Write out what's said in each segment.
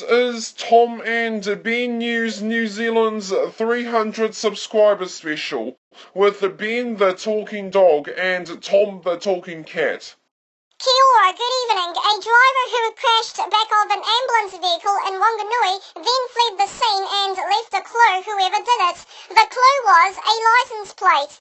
This is Tom and Ben News New Zealand's 300 subscriber special, with Ben the talking dog and Tom the talking cat. Kia ora, good evening. A driver who crashed back of an ambulance vehicle in Wanganui then fled the scene and left a clue whoever did it. The clue was a license plate.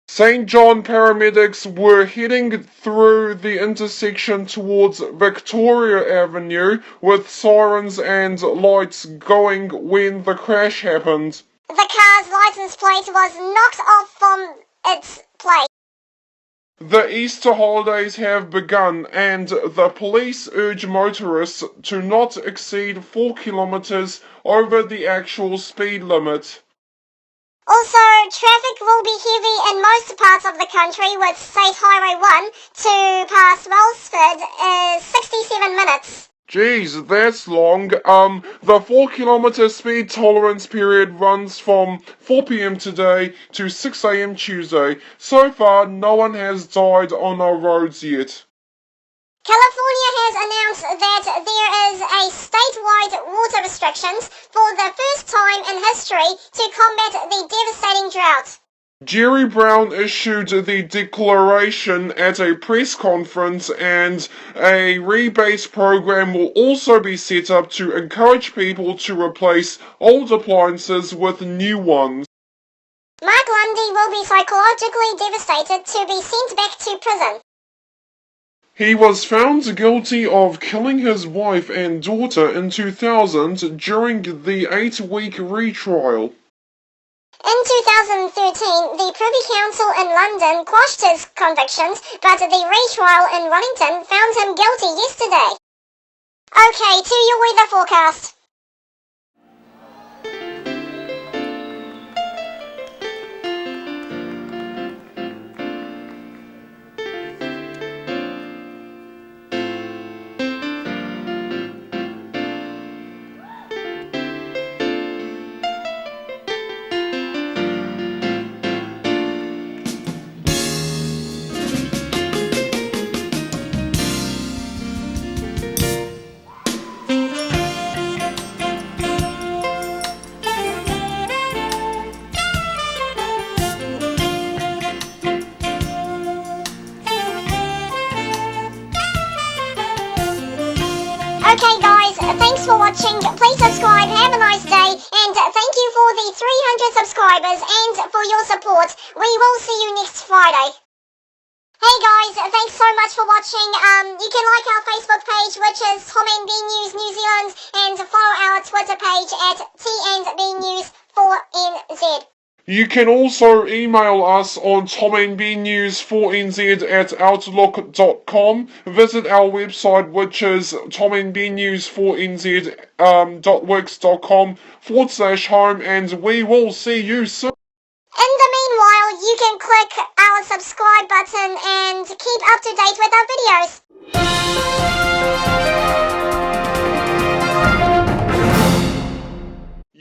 St. John paramedics were heading through the intersection towards Victoria Avenue with sirens and lights going when the crash happened. The car's license plate was knocked off from its plate. The Easter holidays have begun and the police urge motorists to not exceed 4 kilometres over the actual speed limit. Also, traffic will be heavy in most parts of the country, with State Highway 1 to past Wellsford is 67 minutes. Geez, that's long. The 4 kilometre speed tolerance period runs from 4 p.m. today to 6 a.m. Tuesday. So far, no one has died on our roads yet. California has announced that there is a statewide water restrictions for the first time in history to combat the devastating drought. Jerry Brown issued the declaration at a press conference, and a rebate program will also be set up to encourage people to replace old appliances with new ones. Mark Lundy will be psychologically devastated to be sent back to prison. He was found guilty of killing his wife and daughter in 2000 during the 8-week retrial. In 2013, the Privy Council in London quashed his convictions, but the retrial in Wellington found him guilty yesterday. Okay, to your weather forecast. Okay guys, thanks for watching. Please subscribe, have a nice day, and thank you for the 300 subscribers and for your support. We will see you next Friday. Hey guys, thanks so much for watching. You can like our Facebook page, which is Tom and Ben News New Zealand, and follow our Twitter page at T&BNews4NZ. You can also email us on tomandbnews4nz@outlook.com. Visit our website, which is tomandbnews4nz.wix.com/home, and we will see you soon. In the meanwhile, you can click our subscribe button and keep up to date with our videos.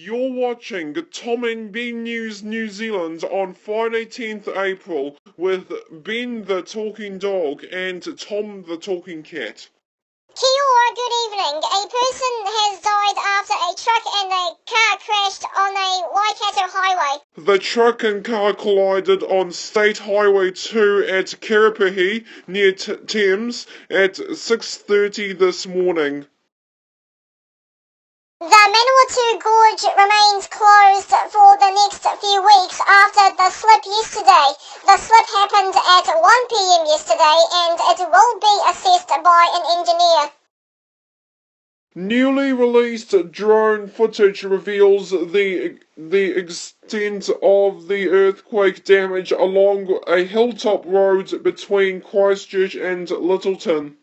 You're watching Tom and Ben News New Zealand on Friday 10th April with Ben the talking dog and Tom the talking cat. Kia ora, good evening. A person has died after a truck and a car crashed on a Waikato highway. The truck and car collided on State Highway 2 at Karapahi near Thames at 6:30 this morning. The Manawatu Gorge remains closed for the next few weeks after the slip yesterday. The slip happened at 1 p.m. yesterday and it will be assessed by an engineer. Newly released drone footage reveals the extent of the earthquake damage along a hilltop road between Christchurch and Littleton.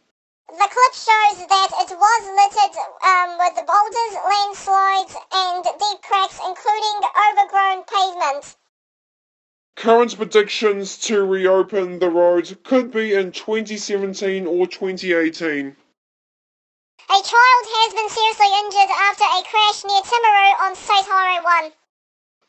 The clip shows that it was littered with boulders, landslides and deep cracks, including overgrown pavement. Current predictions to reopen the road could be in 2017 or 2018. A child has been seriously injured after a crash near Timaru on State Highway 1.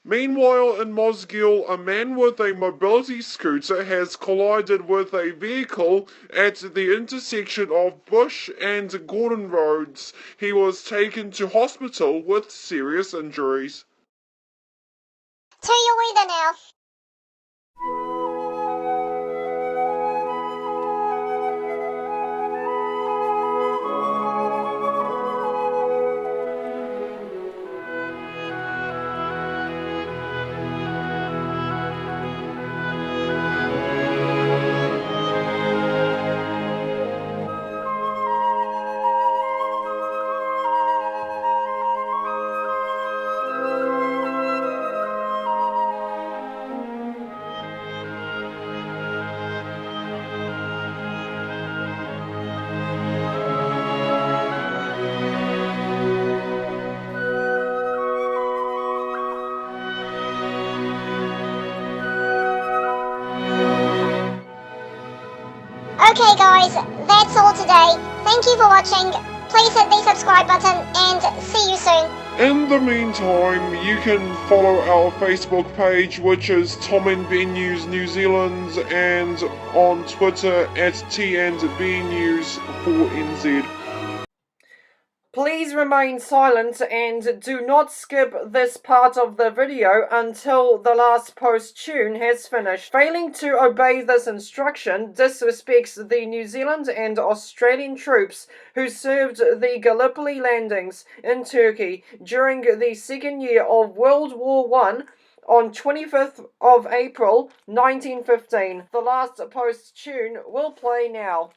Meanwhile, in Mosgiel, a man with a mobility scooter has collided with a vehicle at the intersection of Bush and Gordon Roads. He was taken to hospital with serious injuries. To your weather now. Okay guys, that's all today. Thank you for watching. Please hit the subscribe button and see you soon. In the meantime, you can follow our Facebook page, which is Tom and Ben News New Zealand, and on Twitter at T&B News for NZ. Please remain silent and do not skip this part of the video until the last post-tune has finished. Failing to obey this instruction disrespects the New Zealand and Australian troops who served the Gallipoli landings in Turkey during the second year of World War I on 25th of April 1915. The last post-tune will play now.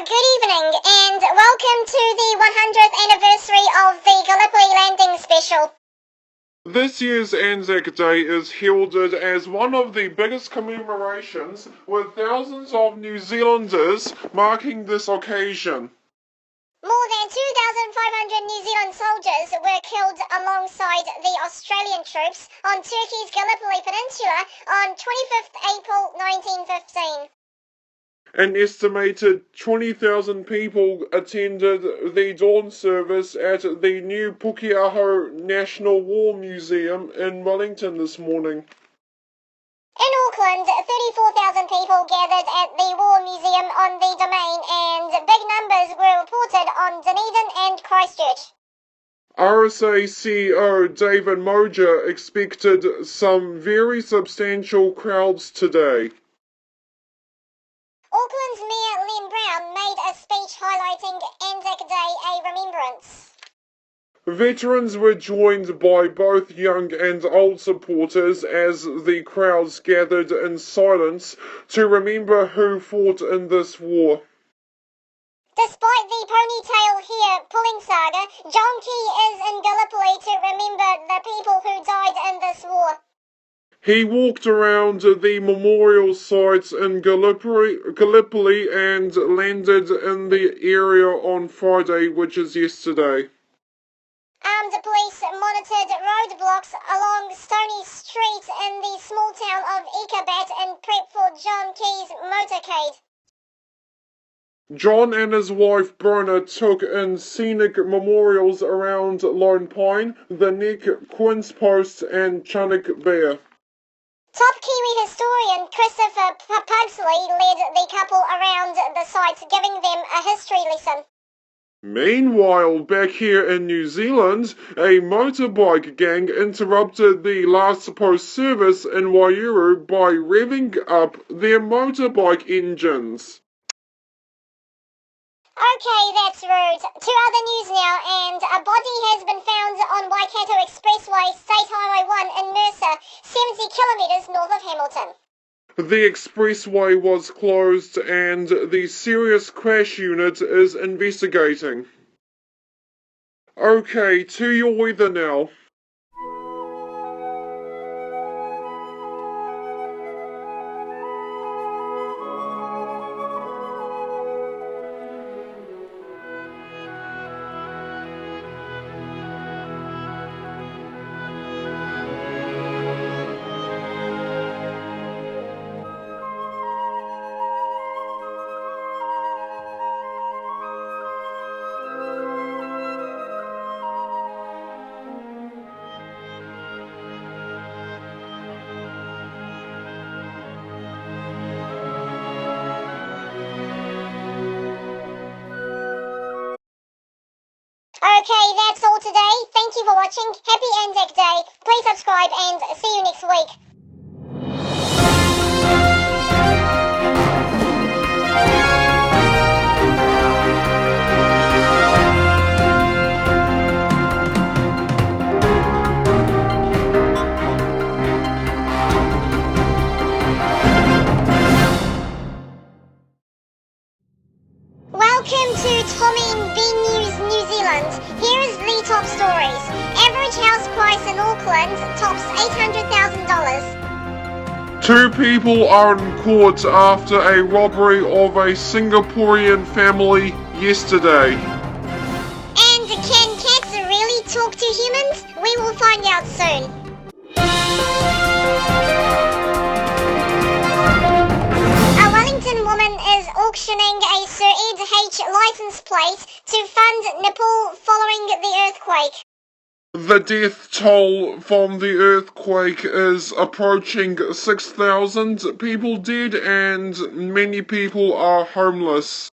Good evening and welcome to the 100th anniversary of the Gallipoli landing special. This year's Anzac Day is heralded as one of the biggest commemorations, with thousands of New Zealanders marking this occasion. More than 2,500 New Zealand soldiers were killed alongside the Australian troops on Turkey's Gallipoli Peninsula on 25th April 1915. An estimated 20,000 people attended the dawn service at the new Pukeaho National War Museum in Wellington this morning. In Auckland, 34,000 people gathered at the War Museum on the Domain, and big numbers were reported on Dunedin and Christchurch. RSA CEO David Moja expected some very substantial crowds today. Auckland's Mayor Len Brown made a speech highlighting Anzac Day a remembrance. Veterans were joined by both young and old supporters as the crowds gathered in silence to remember who fought in this war. Despite the ponytail hair pulling saga, John Key is in Gallipoli to remember the people who died in this war. He walked around the memorial sites in Gallipoli and landed in the area on Friday, which is yesterday. Armed police monitored roadblocks along Stony Street in the small town of Ikabat in prep for John Key's motorcade. John and his wife Bronagh took in scenic memorials around Lone Pine, the Neck, Quinns Post and Chunuk Bair. Top Kiwi historian Christopher Pugsley led the couple around the site, giving them a history lesson. Meanwhile, back here in New Zealand, a motorbike gang interrupted the last post service in Waihuru by revving up their motorbike engines. Okay, that's rude. To other news now, and a body has been found on Waikato Expressway, State Highway 1 in Mercer, 70 kilometres north of Hamilton. The expressway was closed and the serious crash unit is investigating. Okay, to your weather now. Okay, that's all today. Thank you for watching. Happy Anzac Day. Please subscribe and see you next week. Welcome to Tommy B News New Zealand. Here is the top stories. Average house price in Auckland tops $800,000. 2 people are in court after a robbery of a Singaporean family yesterday. And can cats really talk to humans? We will find out soon. A Wellington woman is auctioning a Sir Ed H license plate to fund Nepal following the earthquake. The death toll from the earthquake is approaching 6,000 people dead and many people are homeless.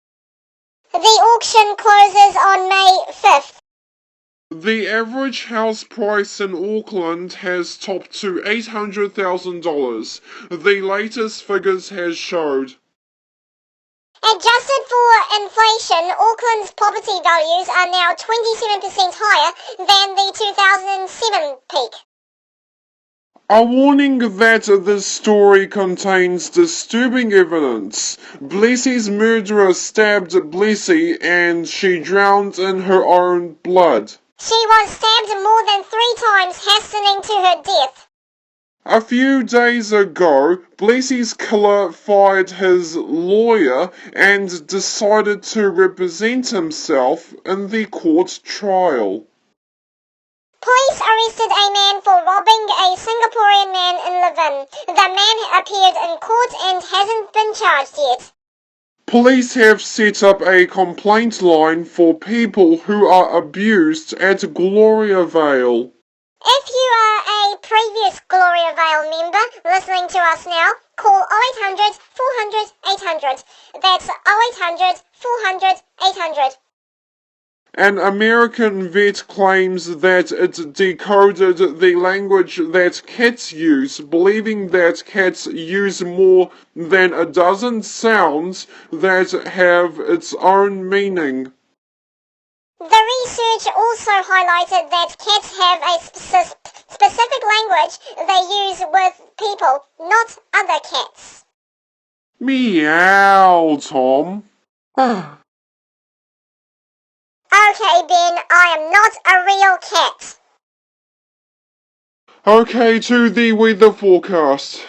The auction closes on May 5th. The average house price in Auckland has topped to $800,000. The latest figures has showed. Adjusted for inflation, Auckland's property values are now 27% higher than the 2007 peak. A warning that this story contains disturbing evidence. Blessie's murderer stabbed Blessie and she drowned in her own blood. She was stabbed more than 3 times, hastening to her death. A few days ago, Blessie's killer fired his lawyer and decided to represent himself in the court trial. Police arrested a man for robbing a Singaporean man in Levin. The man appeared in court and hasn't been charged yet. Police have set up a complaint line for people who are abused at Gloria Vale. If you are a previous Gloria Vale member listening to us now, call 0800 400 800. That's 0800 400 800. An American vet claims that it decoded the language that cats use, believing that cats use more than a dozen sounds that have its own meaning. The research also highlighted that cats have a specific language they use with people, not other cats. Meow, Tom. Okay, Ben, I am not a real cat. Okay, to the weather forecast.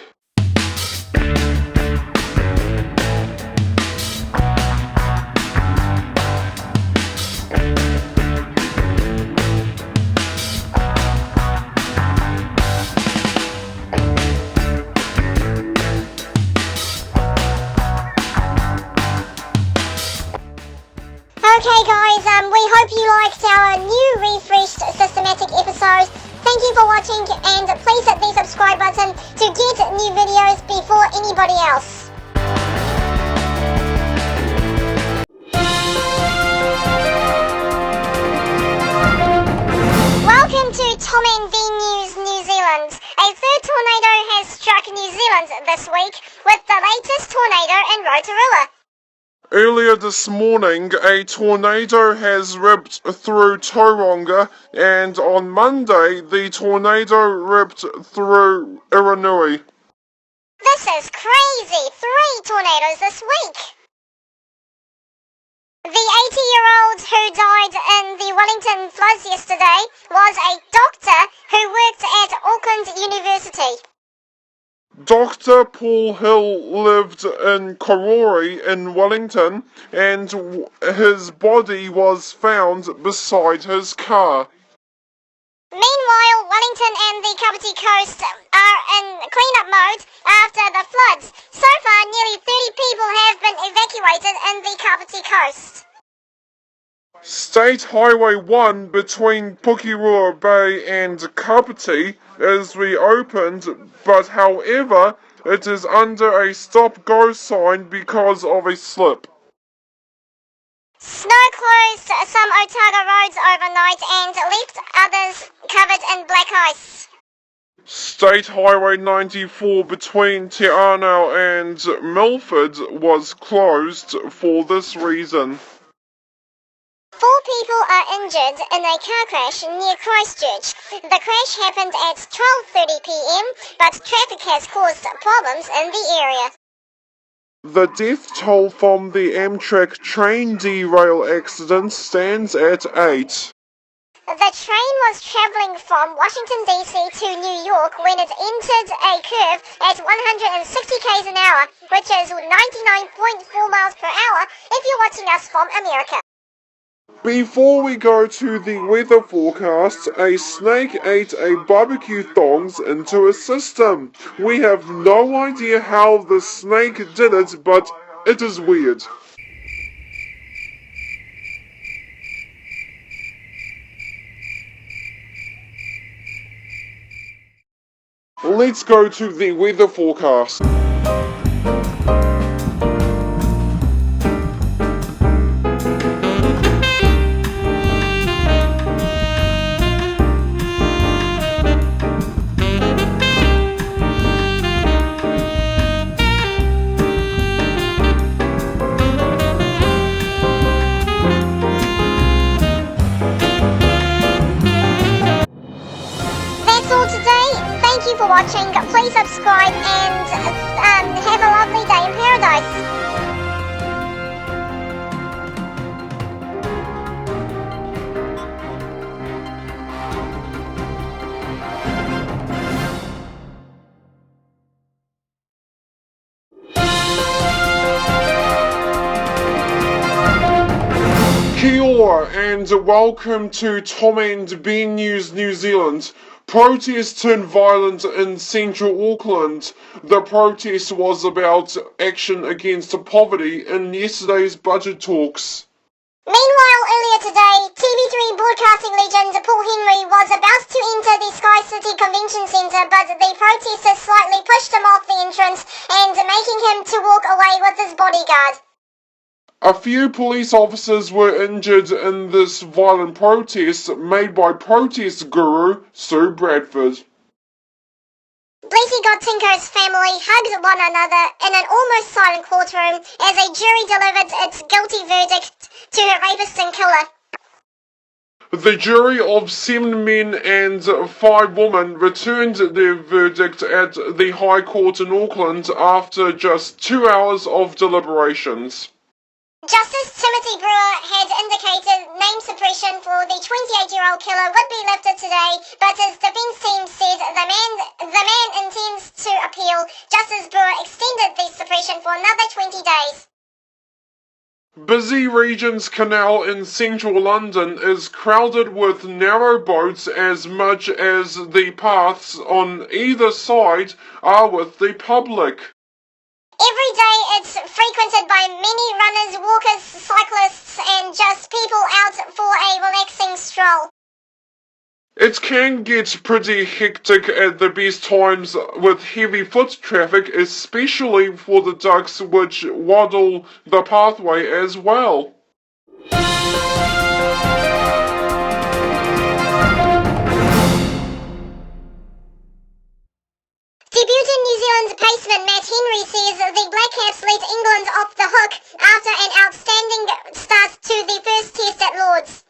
Okay guys, we hope you liked our new refreshed systematic episode. Thank thank you for watching, and please hit the subscribe button to get new videos before anybody else. Welcome to Tom and V News New Zealand. A third tornado has struck New Zealand this week, with the latest tornado in Rotorua. Earlier this morning, a tornado has ripped through Tauranga, and on Monday, the tornado ripped through Iranui. This is crazy! 3 tornadoes this week! The 80-year-old who died in the Wellington floods yesterday was a doctor who worked at Auckland University. Dr. Paul Hill lived in Karori in Wellington, and his body was found beside his car. Meanwhile, Wellington and the Kapiti Coast are in clean-up mode after the floods. So far, nearly 30 people have been evacuated in the Kapiti Coast. State Highway 1 between Pukirua Bay and Kapiti is reopened, but however, it is under a stop-go sign because of a slip. Snow closed some Otago roads overnight and left others covered in black ice. State Highway 94 between Te Anau and Milford was closed for this reason. 4 people are injured in a car crash near Christchurch. The crash happened at 12:30 p.m, but traffic has caused problems in the area. The death toll from the Amtrak train derail accident stands at 8. The train was travelling from Washington DC to New York when it entered a curve at 160 km an hour, which is 99.4 miles per hour if you're watching us from America. Before we go to the weather forecast, a snake ate a barbecue thongs into a system. We have no idea how the snake did it, but it is weird. Let's go to the weather forecast. That's all today. Thank you for watching. Please subscribe and have a lovely day in paradise. Kia ora and welcome to Tom and B News New Zealand. Protests turned violent in central Auckland. The protest was about action against poverty in yesterday's budget talks. Meanwhile, earlier today, TV3 broadcasting legend Paul Henry was about to enter the Sky City Convention Centre, but the protesters slightly pushed him off the entrance and making him to walk away with his bodyguard. A few police officers were injured in this violent protest made by protest guru Sue Bradford. Blessy Godtinko's family hugged one another in an almost silent courtroom as a jury delivered its guilty verdict to her rapist and killer. The jury of 7 men and 5 women returned their verdict at the High Court in Auckland after just 2 hours of deliberations. Justice Timothy Brewer had indicated name suppression for the 28-year-old killer would be lifted today, but his defense team said the man intends to appeal. Justice Brewer extended the suppression for another 20 days. Busy Regent's Canal in central London is crowded with narrow boats as much as the paths on either side are with the public. Every day it's frequented by many runners, walkers, cyclists and just people out for a relaxing stroll. It can get pretty hectic at the best times with heavy foot traffic, especially for the ducks which waddle the pathway as well. Debutant New Zealand paceman Matt Henry says the Black Caps let England off the hook after an outstanding start to the first test at Lord's.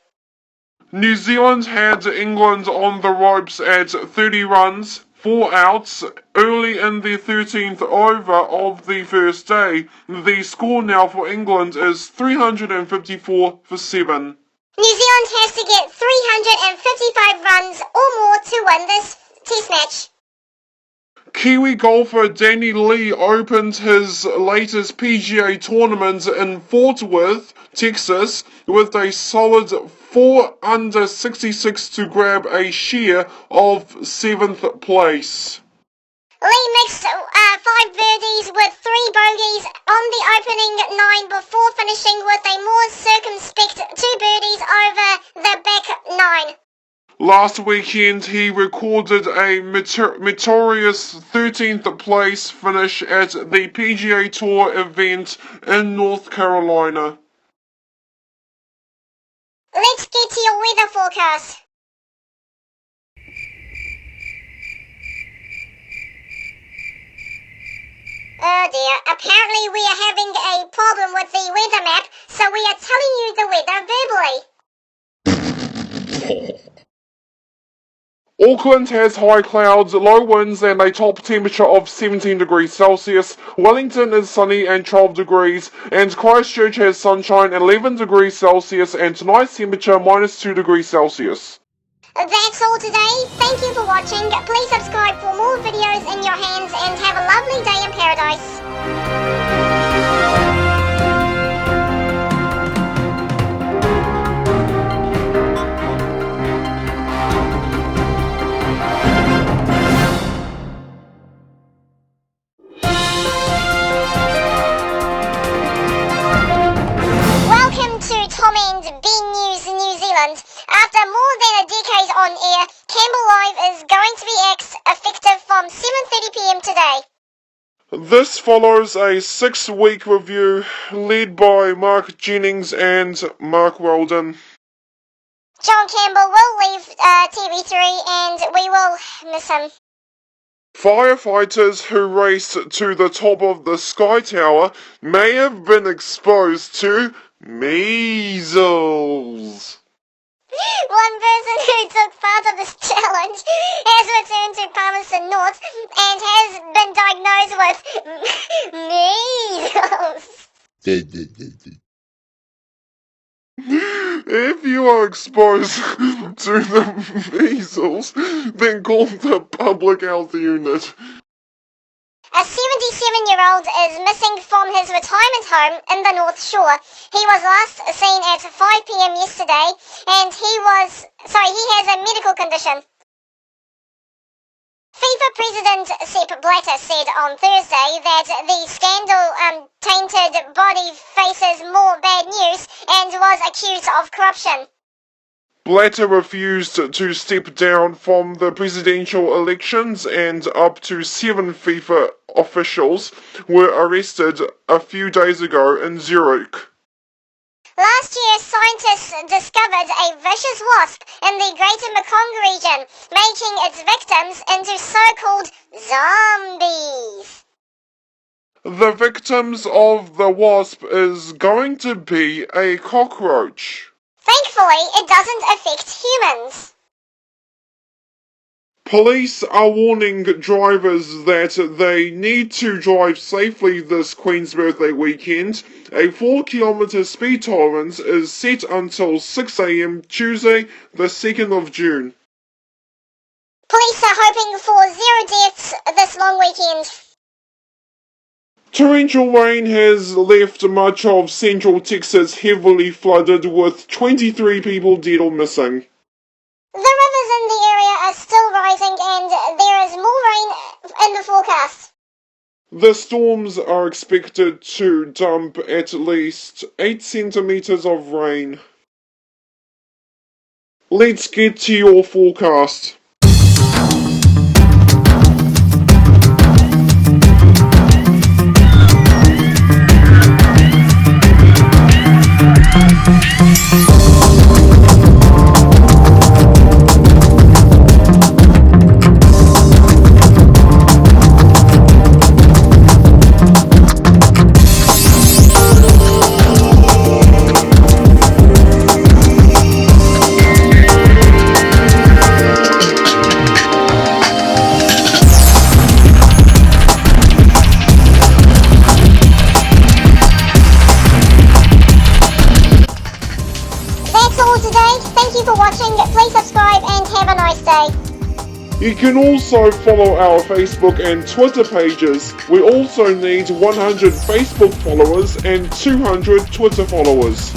New Zealand had England on the ropes at 30 runs, 4 outs, early in the 13th over of the first day. The score now for England is 354 for 7. New Zealand has to get 355 runs or more to win this test match. Kiwi golfer Danny Lee opened his latest PGA tournament in Fort Worth, Texas, with a solid 4 under 66 to grab a share of 7th place. Lee mixed 5 birdies with 3 bogeys on the opening 9 before finishing with a more circumspect 2 birdies over the back 9. Last weekend, he recorded a meritorious 13th place finish at the PGA Tour event in North Carolina. Let's get to your weather forecast. Oh dear, apparently we are having a problem with the weather map, so we are telling you the weather verbally. Auckland has high clouds, low winds and a top temperature of 17 degrees Celsius. Wellington is sunny and 12 degrees, and Christchurch has sunshine 11 degrees Celsius and tonight's temperature -2 degrees Celsius. That's all today. Thank you for watching. Please subscribe for more videos in your hands and have a lovely day in paradise. Welcome to Tom and Ben News New Zealand. After more than a decade on air, Campbell Live is going to be effective from 7:30 p.m. today. This follows a 6-week review led by Mark Jennings and Mark Weldon. John Campbell will leave TV3 and we will miss him. Firefighters who raced to the top of the Sky Tower may have been exposed to measles. One person who took part of this challenge has returned to Palmerston North and has been diagnosed with measles. If you are exposed to the measles, then call the public health unit. A 77-year-old is missing from his retirement home in the North Shore. He was last seen at 5 p.m. yesterday, and he has a medical condition. FIFA President Sepp Blatter said on Thursday that the scandal-tainted body faces more bad news and was accused of corruption. Blatter refused to step down from the presidential elections, and up to 7 FIFA officials were arrested a few days ago in Zurich. Last year, scientists discovered a vicious wasp in the Greater Mekong region, making its victims into so-called zombies. The victims of the wasp is going to be a cockroach. Thankfully, it doesn't affect humans. Police are warning drivers that they need to drive safely this Queen's Birthday weekend. A 4-kilometre speed tolerance is set until 6 a.m. Tuesday, the 2nd of June. Police are hoping for 0 deaths this long weekend. Torrential rain has left much of central Texas heavily flooded, with 23 people dead or missing. The rivers in the area are still rising and there is more rain in the forecast. The storms are expected to dump at least 8 centimetres of rain. Let's get to your forecast. That's all today. Thank you for watching. Please subscribe and have a nice day. You can also follow our Facebook and Twitter pages. We also need 100 Facebook followers and 200 Twitter followers.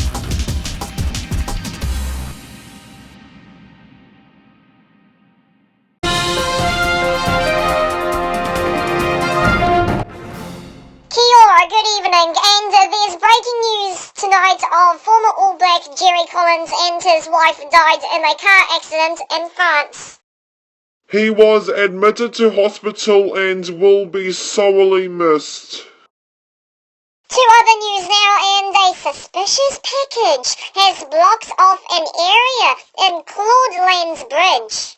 Kia ora, good evening, and there's breaking news tonight of former All Black Jerry Collins and his wife died in a car accident in France. He was admitted to hospital and will be sorely missed. To other news now, and a suspicious package has blocked off an area in Claudelands Bridge.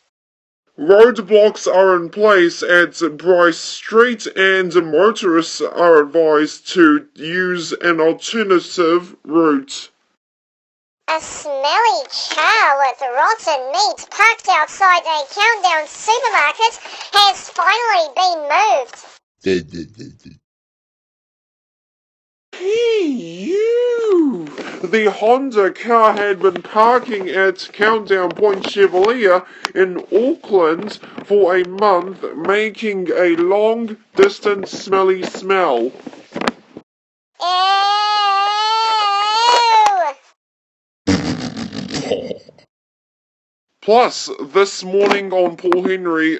Roadblocks are in place at Bryce Street and motorists are advised to use an alternative route. A smelly car with rotten meat parked outside a Countdown supermarket has finally been moved. The Honda car had been parking at Countdown Point Chevalier in Auckland for a month, making a long-distance smelly smell. Ew! Plus, this morning on Paul Henry,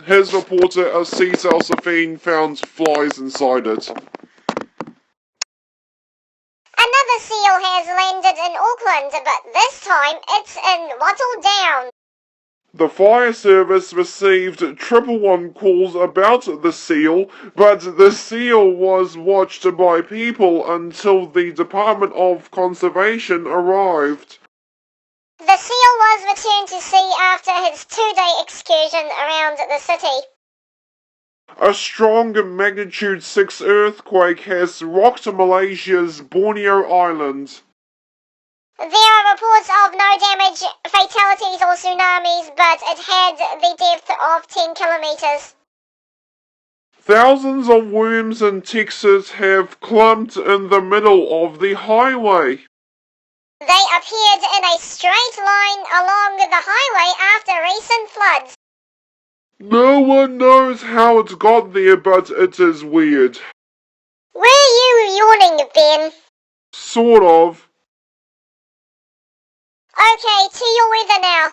his reporter Aziz Al-Safin found flies inside it. Another seal has landed in Auckland, but this time it's in Wattle Down. The fire service received 111 calls about the seal, but the seal was watched by people until the Department of Conservation arrived. The seal was returned to sea after his 2-day excursion around the city. A strong magnitude 6 earthquake has rocked Malaysia's Borneo Island. There are reports of no damage, fatalities or tsunamis, but it had the depth of 10 kilometers. Thousands of worms in Texas have clumped in the middle of the highway. They appeared in a straight line along the highway after recent floods. No one knows how it got there, but it is weird. Were you yawning, Ben? Sort of. Okay, to your weather now.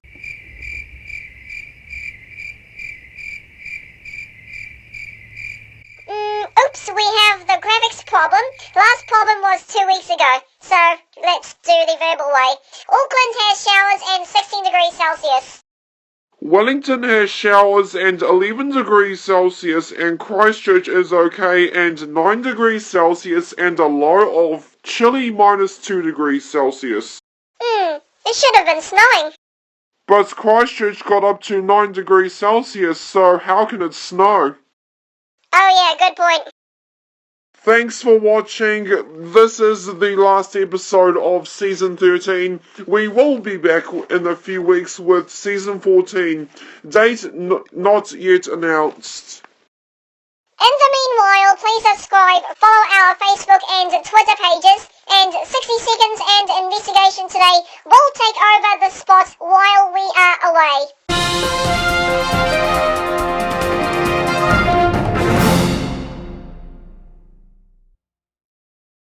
Oops, we have the graphics problem. Last problem was 2 weeks ago, so let's do the verbal way. Auckland has showers and 16 degrees Celsius. Wellington has showers and 11 degrees Celsius, and Christchurch is okay and 9 degrees Celsius and a low of chilly -2 degrees Celsius. It should have been snowing. But Christchurch got up to 9 degrees Celsius, so how can it snow? Oh yeah, good point. Thanks for watching. This is the last episode of Season 13. We will be back in a few weeks with Season 14. Date not yet announced. In the meanwhile, please subscribe, follow our Facebook and Twitter pages, and 60 Seconds and Investigation Today will take over the spot while we are away.